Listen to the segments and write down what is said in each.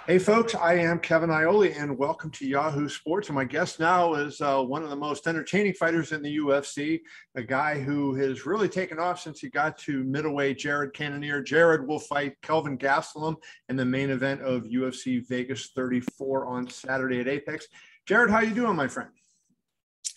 Hey folks, I am Kevin Iole and welcome to Yahoo Sports. And my guest now is one of the most entertaining fighters in the UFC, a guy who has really taken off since he got to middleweight, Jared Cannonier. Jared will fight Kelvin Gastelum in the main event of UFC Vegas 34 on Saturday at Apex. Jared, how you doing, my friend?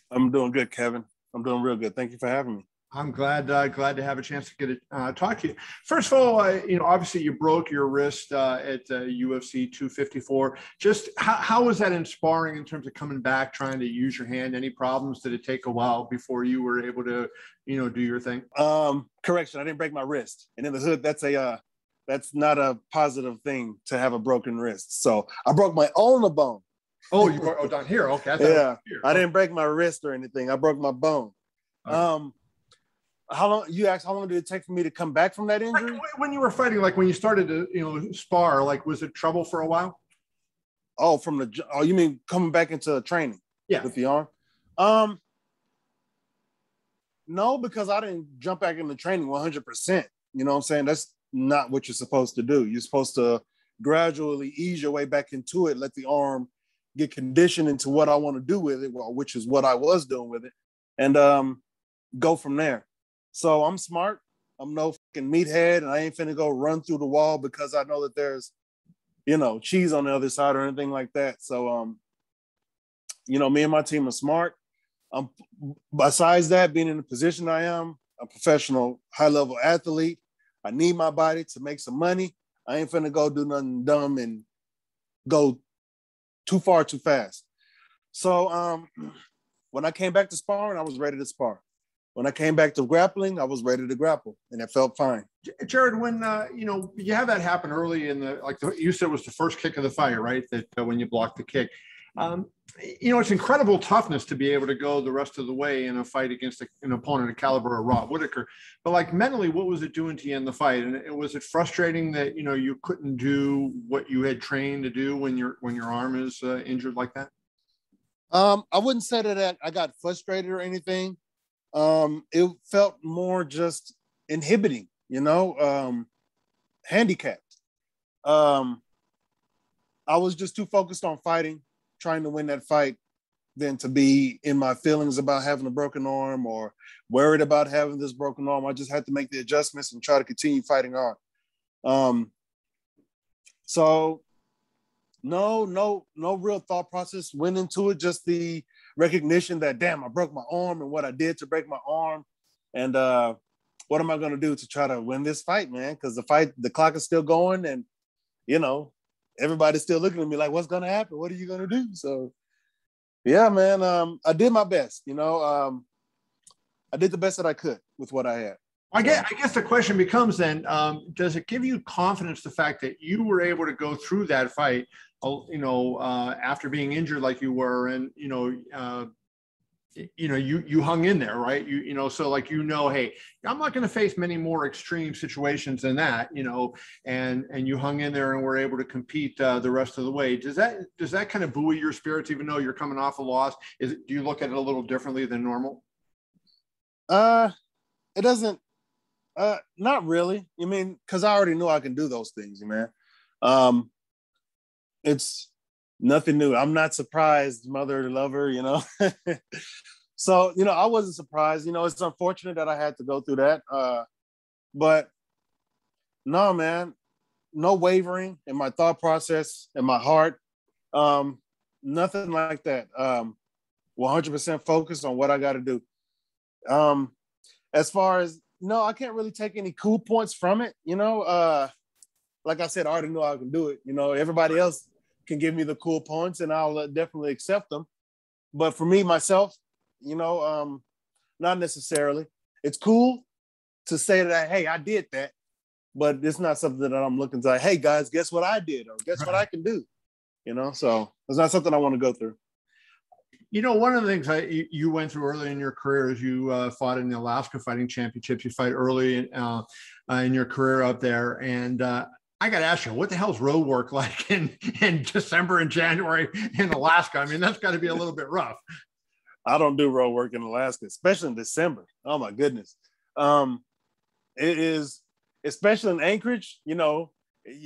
I'm doing good, Kevin. I'm doing real good. Thank you for having me. I'm glad to have a chance to get talk to you. First of all, obviously you broke your wrist at UFC 254. Just how was that inspiring in terms of coming back, trying to use your hand? Any problems? Did it take a while before you were able to, do your thing? Correction, I didn't break my wrist. And in the hood, that's not a positive thing to have a broken wrist. So I broke my own bone. Oh, you broke down here. Okay. I didn't break my wrist or anything. I broke my bone. Okay. How long did it take for me to come back from that injury? Like when you were fighting, like when you started to, spar, like was it trouble for a while? Oh, you mean coming back into training? Yeah. With the arm? No, because I didn't jump back into training 100%. You know what I'm saying? That's not what you're supposed to do. You're supposed to gradually ease your way back into it, let the arm get conditioned into what I want to do with it, which is what I was doing with it, and go from there. So I'm smart. I'm no fucking meathead, and I ain't finna go run through the wall because I know that there's, cheese on the other side or anything like that. So, me and my team are smart. Besides that, being in the position I am, a professional high-level athlete, I need my body to make some money. I ain't finna go do nothing dumb and go too far too fast. So when I came back to sparring, I was ready to spar. When I came back to grappling, I was ready to grapple, and it felt fine. Jared, when you have that happen early in you said it was the first kick of the fight, right? That when you blocked the kick, it's incredible toughness to be able to go the rest of the way in a fight against an opponent of caliber of Rob Whittaker. But like mentally, what was it doing to you in the fight? And was it frustrating that you couldn't do what you had trained to do when your arm is injured like that? I wouldn't say that I got frustrated or anything. It felt more just inhibiting, handicapped. I was just too focused on fighting, trying to win that fight, than to be in my feelings about having a broken arm or worried about having this broken arm. I just had to make the adjustments and try to continue fighting on. So no real thought process went into it. Just the recognition that, damn, I broke my arm and what I did to break my arm. And what am I going to do to try to win this fight, man? Because the clock is still going, and, everybody's still looking at me like, what's going to happen? What are you going to do? So, yeah, man, I did my best. I did the best that I could with what I had. I guess the question becomes then, does it give you confidence, the fact that you were able to go through that fight, after being injured like you were, and, you hung in there, right? So hey, I'm not going to face many more extreme situations than that, and you hung in there and were able to compete the rest of the way. Does that kind of buoy your spirits, even though you're coming off a loss? Do you look at it a little differently than normal? It doesn't. Not really. Because I already knew I can do those things, man. It's nothing new. I'm not surprised, mother, lover, So, I wasn't surprised. It's unfortunate that I had to go through that. But no, man, no wavering in my thought process, in my heart. Nothing like that. 100% focused on what I got to do. As far as, no, I can't really take any cool points from it. Like I said, I already know I can do it. Everybody else can give me the cool points, and I'll definitely accept them. But for me, myself, not necessarily. It's cool to say that, hey, I did that, but it's not something that I'm looking to, hey, guys, guess what I did, or guess what I can do, So it's not something I want to go through. One of the things you went through early in your career is you fought in the Alaska Fighting Championships. You fight early in your career up there. And I got to ask you, what the hell's road work like in December and January in Alaska? That's got to be a little bit rough. I don't do road work in Alaska, especially in December. Oh, my goodness. It is, especially in Anchorage,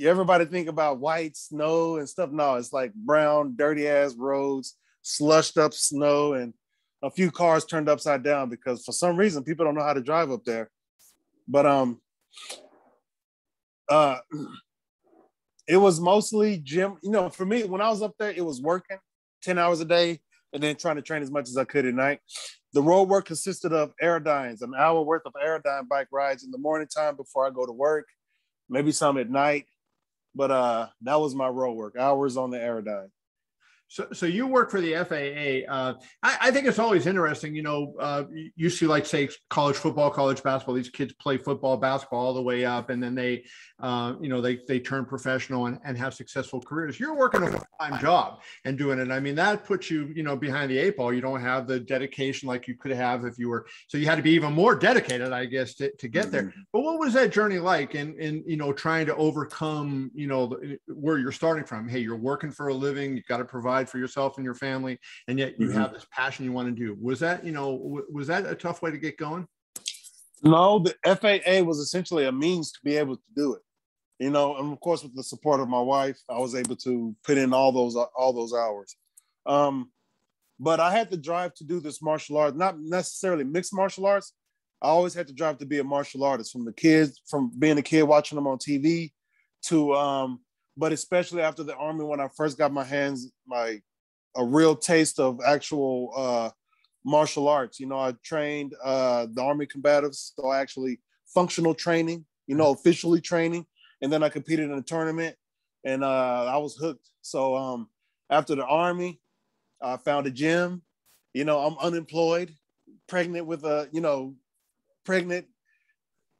everybody think about white snow and stuff. No, it's like brown, dirty ass roads, slushed up snow, and a few cars turned upside down because for some reason people don't know how to drive up there. But it was mostly gym. You know, for me, when I was up there, it was working 10 hours a day and then trying to train as much as I could at night. The road work consisted of aerodynes, an hour worth of aerodyne bike rides in the morning time before I go to work, maybe some at night. But that was my road work, hours on the aerodyne. So you work for the FAA. I think it's always interesting, you know, you see like say college football, college basketball, these kids play football, basketball all the way up. And then they, you know, they turn professional and have successful careers. You're working a full-time job and doing it. I mean, that puts you, you know, behind the eight ball. You don't have the dedication like you could have if you were, so you had to be even more dedicated, I guess, to get there. But what was that journey like in you know, trying to overcome, you know, where you're starting from? Hey, you're working for a living, you've got to provide for yourself and your family, and yet you have this passion you want to do. Was that, you know, was that a tough way to get going? No, the FAA was essentially a means to be able to do it. You know, and of course, with the support of my wife, I was able to put in all those hours. But I had to drive to do this martial arts, not necessarily mixed martial arts. I always had to drive to be a martial artist, from being a kid watching them on TV to, but especially after the Army, when I first got a real taste of actual martial arts. You know, I trained the Army combatives, so actually functional training, you know, officially training. And then I competed in a tournament and I was hooked. So after the Army, I found a gym. You know, I'm unemployed, pregnant,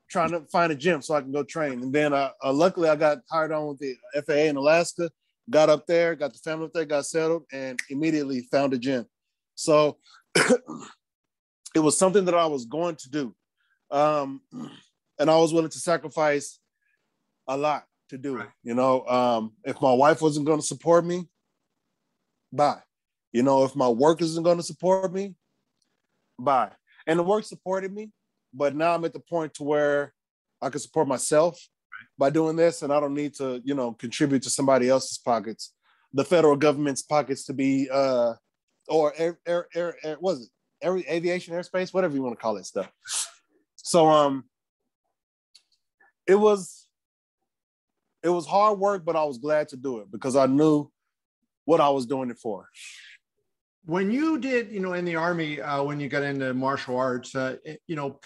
trying to find a gym so I can go train. And then luckily I got hired on with the FAA in Alaska, got up there, got the family up there, got settled, and immediately found a gym. So it was something that I was going to do. And I was willing to sacrifice a lot to do it. You know, if my wife wasn't going to support me, bye. You know, if my work isn't going to support me, bye. And the work supported me, but now I'm at the point to where I can support myself by doing this, and I don't need to, you know, contribute to somebody else's pockets, the federal government's pockets to be, or aviation, airspace, whatever you want to call it stuff. So it was hard work, but I was glad to do it because I knew what I was doing it for. When you did, you know, in the Army, when you got into martial arts, you know,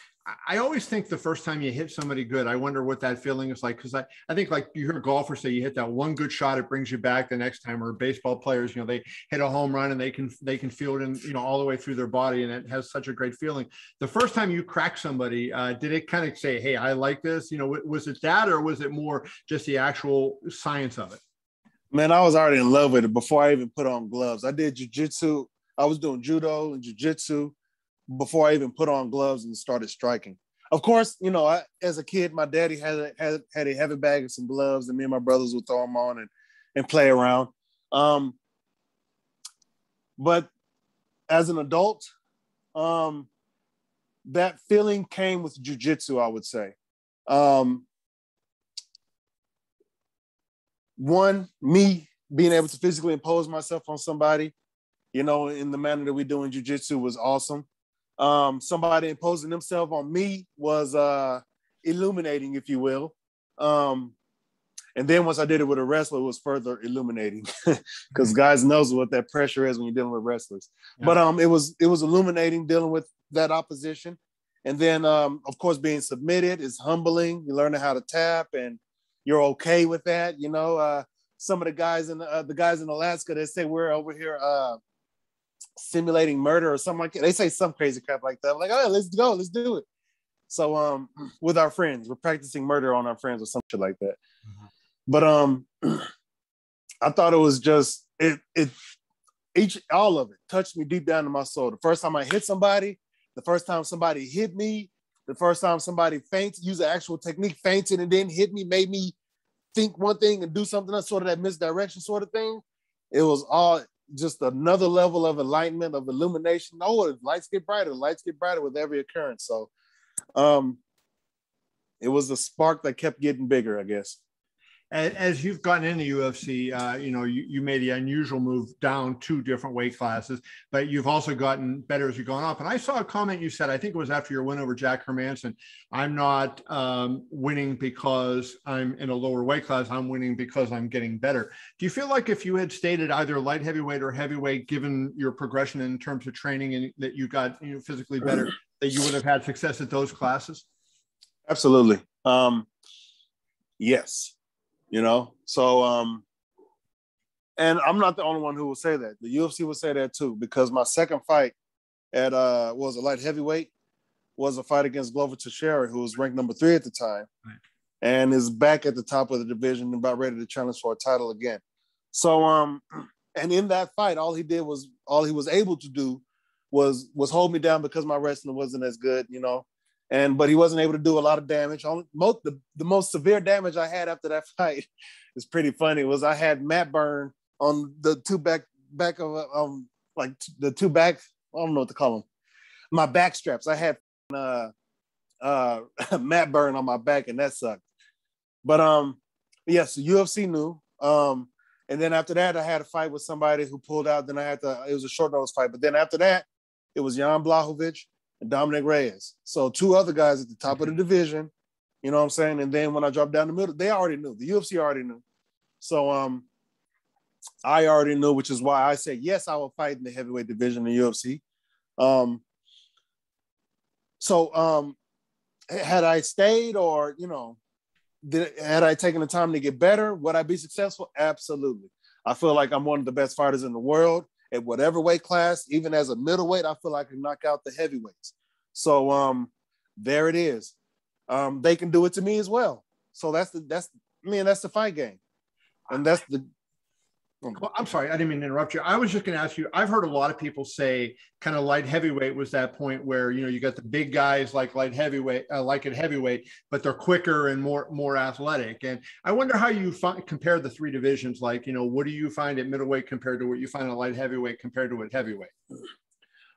I always think the first time you hit somebody good, I wonder what that feeling is like. Because I think like you hear golfers say you hit that one good shot, it brings you back the next time, or baseball players, you know, they hit a home run and they can feel it in, you know, all the way through their body. And it has such a great feeling. The first time you crack somebody, did it kind of say, hey, I like this? You know, was it that, or was it more just the actual science of it? Man, I was already in love with it before I even put on gloves. I did jiu-jitsu. I was doing judo and jiu-jitsu before I even put on gloves and started striking. Of course, you know, as a kid, my daddy had a heavy bag of some gloves, and me and my brothers would throw them on and play around. But as an adult, that feeling came with jiu-jitsu, I would say. One, me being able to physically impose myself on somebody, you know, in the manner that we do in jiu-jitsu was awesome. Somebody imposing themselves on me was illuminating, if you will. And then once I did it with a wrestler, it was further illuminating because guys knows what that pressure is when you're dealing with wrestlers. Yeah. But it was illuminating dealing with that opposition. And then, of course, being submitted is humbling. You're learning how to tap, and you're okay with that. You know, some of the guys in Alaska, they say we're over here simulating murder or something like that. They say some crazy crap like that. I'm like, oh, let's go, let's do it. So with our friends, we're practicing murder on our friends or some shit like that. Mm-hmm. But I thought it was just all of it touched me deep down in my soul. The first time I hit somebody, the first time somebody hit me, the first time somebody used an actual technique, fainted and then hit me, made me think one thing and do something else, sort of that misdirection sort of thing. It was all just another level of enlightenment, of illumination. Oh, lights get brighter with every occurrence. So it was a spark that kept getting bigger, I guess. as you've gotten in the UFC, you made the unusual move down 2 different weight classes, but you've also gotten better as you've gone up. And I saw a comment you said, I think it was after your win over Jack Hermanson, I'm not winning because I'm in a lower weight class. I'm winning because I'm getting better. Do you feel like if you had stayed at either light heavyweight or heavyweight, given your progression in terms of training and that you got physically better, that you would have had success at those classes? Absolutely. Yes. So and I'm not the only one who will say that. The UFC will say that too, because my second fight at was a light heavyweight, was a fight against Glover Teixeira, who was ranked number 3 at the time, right, and is back at the top of the division and about ready to challenge for a title again. So and in that fight, all he was able to do was hold me down because my wrestling wasn't as good, but he wasn't able to do a lot of damage. The most severe damage I had after that fight is pretty funny. Was I had mat burn on the two back of the two back. I don't know what to call them. My back straps. I had mat burn on my back, and that sucked. But yes, UFC knew. And then after that, I had a fight with somebody who pulled out. Then it was a short notice fight. But then after that, it was Jan Blachowicz and Dominic Reyes. So 2 other guys at the top of the division, you know what I'm saying? And then when I dropped down the middle, they already knew. The UFC already knew. So I already knew, which is why I said, yes, I will fight in the heavyweight division in the UFC. So had I stayed or, had I taken the time to get better, would I be successful? Absolutely. I feel like I'm one of the best fighters in the world. At whatever weight class, even as a middleweight, I feel like I can knock out the heavyweights. So there it is. They can do it to me as well. So that's the fight game. And that's the Well, I'm sorry, I didn't mean to interrupt you. I was just going to ask you, I've heard a lot of people say kind of light heavyweight was that point where, you got the big guys like light heavyweight, like at heavyweight, but they're quicker and more athletic. And I wonder how you compare the 3 divisions. Like, what do you find at middleweight compared to what you find at light heavyweight compared to at heavyweight?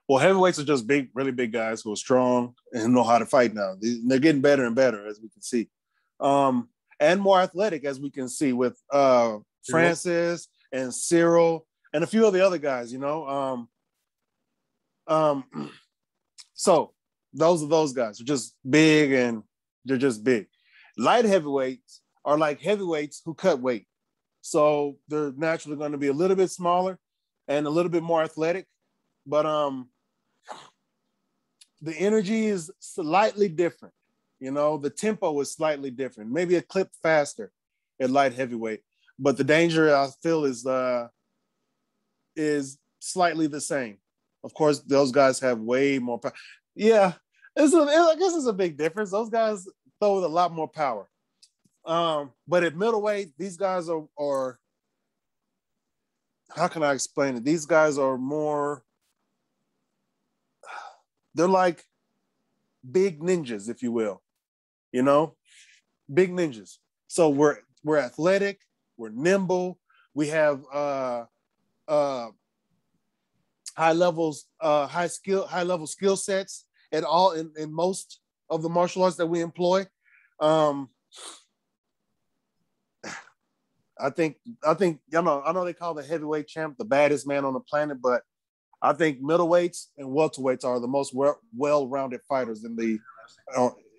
Well, heavyweights are just big, really big guys who are strong and know how to fight now. They're getting better and better, as we can see. And more athletic, as we can see with Francis and Cyril and a few of the other guys, so those are those guys. They're just big and they're just big. Light heavyweights are like heavyweights who cut weight. So they're naturally going to be a little bit smaller and a little bit more athletic, but the energy is slightly different. The tempo is slightly different, maybe a clip faster at light heavyweight. But the danger, I feel, is slightly the same. Of course, those guys have way more power. Yeah, I guess it's a big difference. Those guys throw with a lot more power. But at middleweight, these guys are how can I explain it? These guys are more, they're like big ninjas, if you will. Big ninjas. So we're athletic. We're nimble. We have high level skill sets at all in most of the martial arts that we employ. I know they call the heavyweight champ the baddest man on the planet, but I think middleweights and welterweights are the most well-rounded fighters in the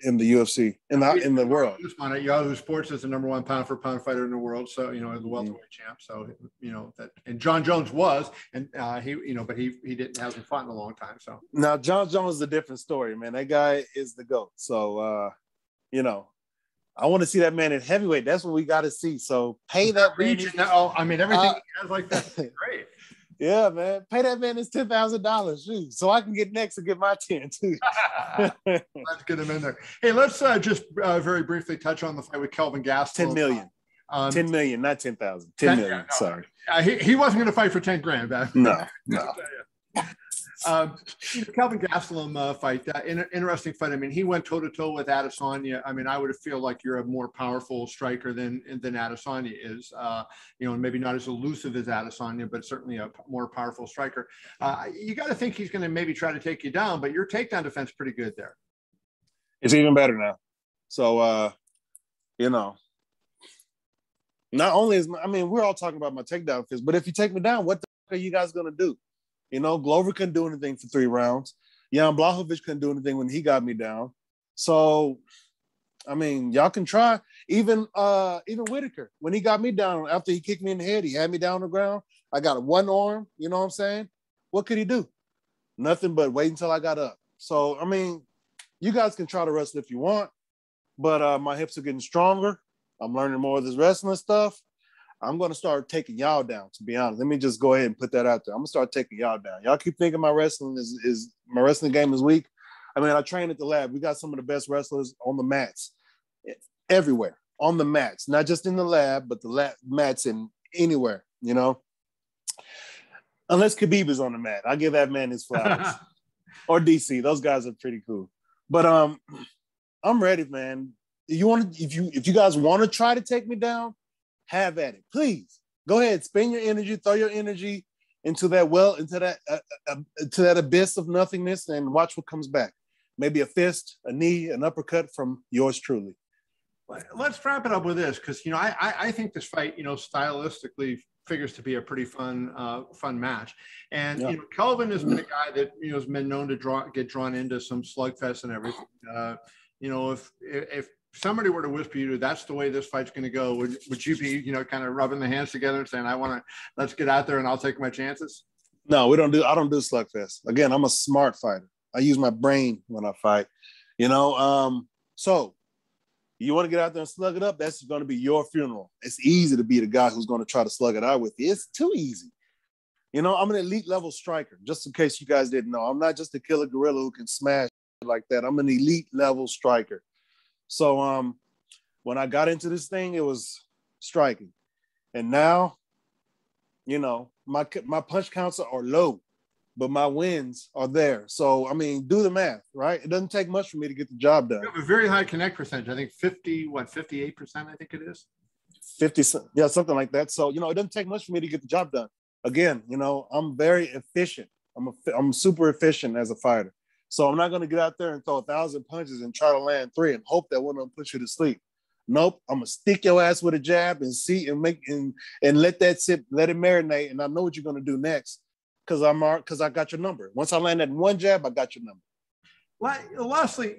UFC, in the world. At Yahoo Sports is the #1 pound for pound fighter in the world. So, the welterweight champ. So, that, and John Jones was, and but he hasn't fought in a long time. So now John Jones is a different story, man. That guy is the GOAT. So, I want to see that man in heavyweight. That's what we got to see. So pay that region. Everything he has like that. Great. Yeah, man. Pay that man his $10,000, so I can get next and get my 10 too. Let's get him in there. Hey, let's just very briefly touch on the fight with Kelvin Gastelum. 10 million. 10 million, not 10,000. 10 million. Yeah, no, sorry. He wasn't going to fight for 10 grand. No. Kelvin Gastelum fight, interesting fight. He went toe-to-toe with Adesanya. I would feel like you're a more powerful striker than Adesanya is, and maybe not as elusive as Adesanya, but certainly a more powerful striker. You got to think he's going to maybe try to take you down, but your takedown defense is pretty good there. It's even better now. So, Not only is I mean, we're all talking about my takedown fist, but if you take me down, what the fuck are you guys gonna do? You know, Glover couldn't do anything for 3 rounds. Jan Blachowicz couldn't do anything when he got me down. So, I mean, y'all can try. Even Whitaker, when he got me down after he kicked me in the head, he had me down on the ground. I got one arm. You know what I'm saying? What could he do? Nothing but wait until I got up. So, I mean, you guys can try to wrestle if you want, but my hips are getting stronger. I'm learning more of this wrestling stuff. I'm going to start taking y'all down, to be honest. Let me just go ahead and put that out there. I'm going to start taking y'all down. Y'all keep thinking my wrestling is my wrestling game is weak. I mean, I train at the lab. We got some of the best wrestlers on the mats everywhere, on the mats, not just in the lab, but the lab mats in anywhere, you know, unless Khabib is on the mat. I give that man his flowers. Or DC. Those guys are pretty cool. But I'm ready, man. If you guys want to try to take me down, have at it. Please go ahead, spend your energy, throw your energy into that to that abyss of nothingness, and watch what comes back. Maybe a fist, a knee, an uppercut from yours truly. Let's wrap it up with this, because I think this fight, stylistically figures to be a pretty fun match. And yeah. Kelvin has been a guy that has been known to get drawn into some slugfest and everything. If somebody were to whisper you, that's the way this fight's going to go, would you be kind of rubbing the hands together and saying, let's get out there and I'll take my chances? No, I don't do slugfest. Again, I'm a smart fighter. I use my brain when I fight. So you want to get out there and slug it up, that's going to be your funeral. It's easy to be the guy who's going to try to slug it out with you. It's too easy. I'm an elite level striker, just in case you guys didn't know. I'm not just a killer gorilla who can smash like that. I'm an elite level striker. So when I got into this thing, it was striking. And now, my punch counts are low, but my wins are there. So, I mean, do the math, right? It doesn't take much for me to get the job done. You have a very high connect percentage. I think 58%, I think it is. 50, yeah, something like that. So, it doesn't take much for me to get the job done. Again, I'm very efficient. I'm super efficient as a fighter. So I'm not going to get out there and throw 1,000 punches and try to land 3 and hope that one of them puts you to sleep. Nope. I'm going to stick your ass with a jab and see and let that sit, let it marinate. And I know what you're going to do next because I got your number. Once I land that one jab, I got your number. Lastly,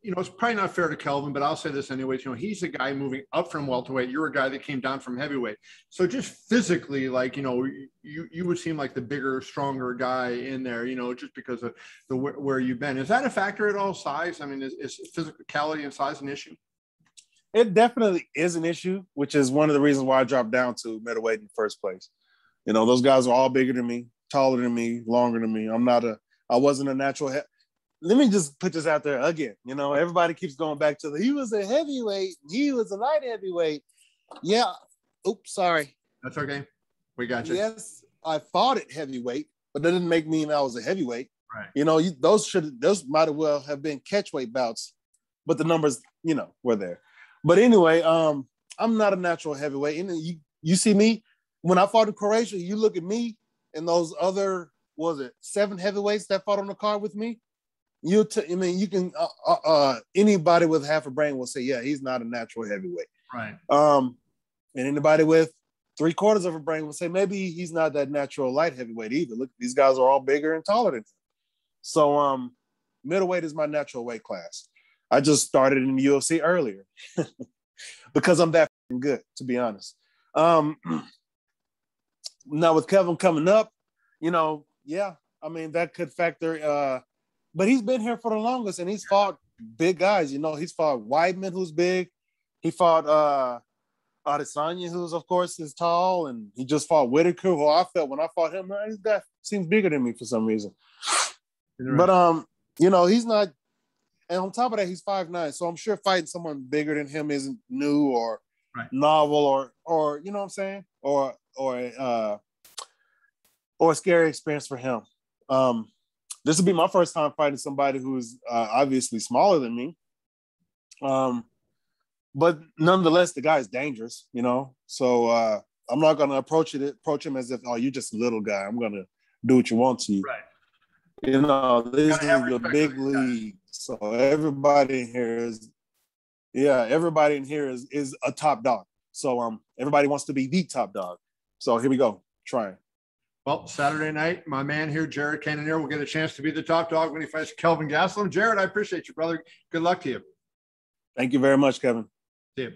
it's probably not fair to Kelvin, but I'll say this anyways. He's a guy moving up from welterweight. You're a guy that came down from heavyweight. So just physically, you would seem like the bigger, stronger guy in there, just because of where you've been. Is that a factor at all, size? I mean, is physicality and size an issue? It definitely is an issue, which is one of the reasons why I dropped down to middleweight in the first place. Those guys are all bigger than me, taller than me, longer than me. I wasn't a natural Let me just put this out there again. Everybody keeps going back to he was a heavyweight. He was a light heavyweight. Yeah. Oops, sorry. That's okay. We got you. Yes, I fought at heavyweight, but that didn't make me I was a heavyweight. Right. Those might as well have been catchweight bouts, but the numbers, were there. But anyway, I'm not a natural heavyweight. And you see me when I fought in Croatia. You look at me and those other 7 heavyweights that fought on the card with me. You can anybody with half a brain will say, yeah, he's not a natural heavyweight. Right. And anybody with 3/4 of a brain will say maybe he's not that natural light heavyweight either. Look, these guys are all bigger and taller than him. So middleweight is my natural weight class. I just started in the UFC earlier because I'm that good, to be honest. Now with Kevin coming up, yeah, I mean that could factor. But he's been here for the longest, and he's fought big guys. He's fought Weidman, who's big. He fought Adesanya, who's, of course, is tall. And he just fought Whitaker, who I felt when I fought him, man, this guy seems bigger than me for some reason. But, he's not – and on top of that, he's 5'9". So I'm sure fighting someone bigger than him isn't new or novel or you know what I'm saying? Or a scary experience for him. This will be my first time fighting somebody who's obviously smaller than me. But nonetheless, the guy is dangerous, So I'm not going to approach him as if, oh, you're just a little guy. I'm going to do what you want to. Right. This is the big league. So everybody in here is a top dog. So everybody wants to be the top dog. So here we go, trying. Well, Saturday night, my man here, Jared Cannonier, will get a chance to be the top dog when he fights Kelvin Gastelum. Jared, I appreciate you, brother. Good luck to you. Thank you very much, Kevin. See you.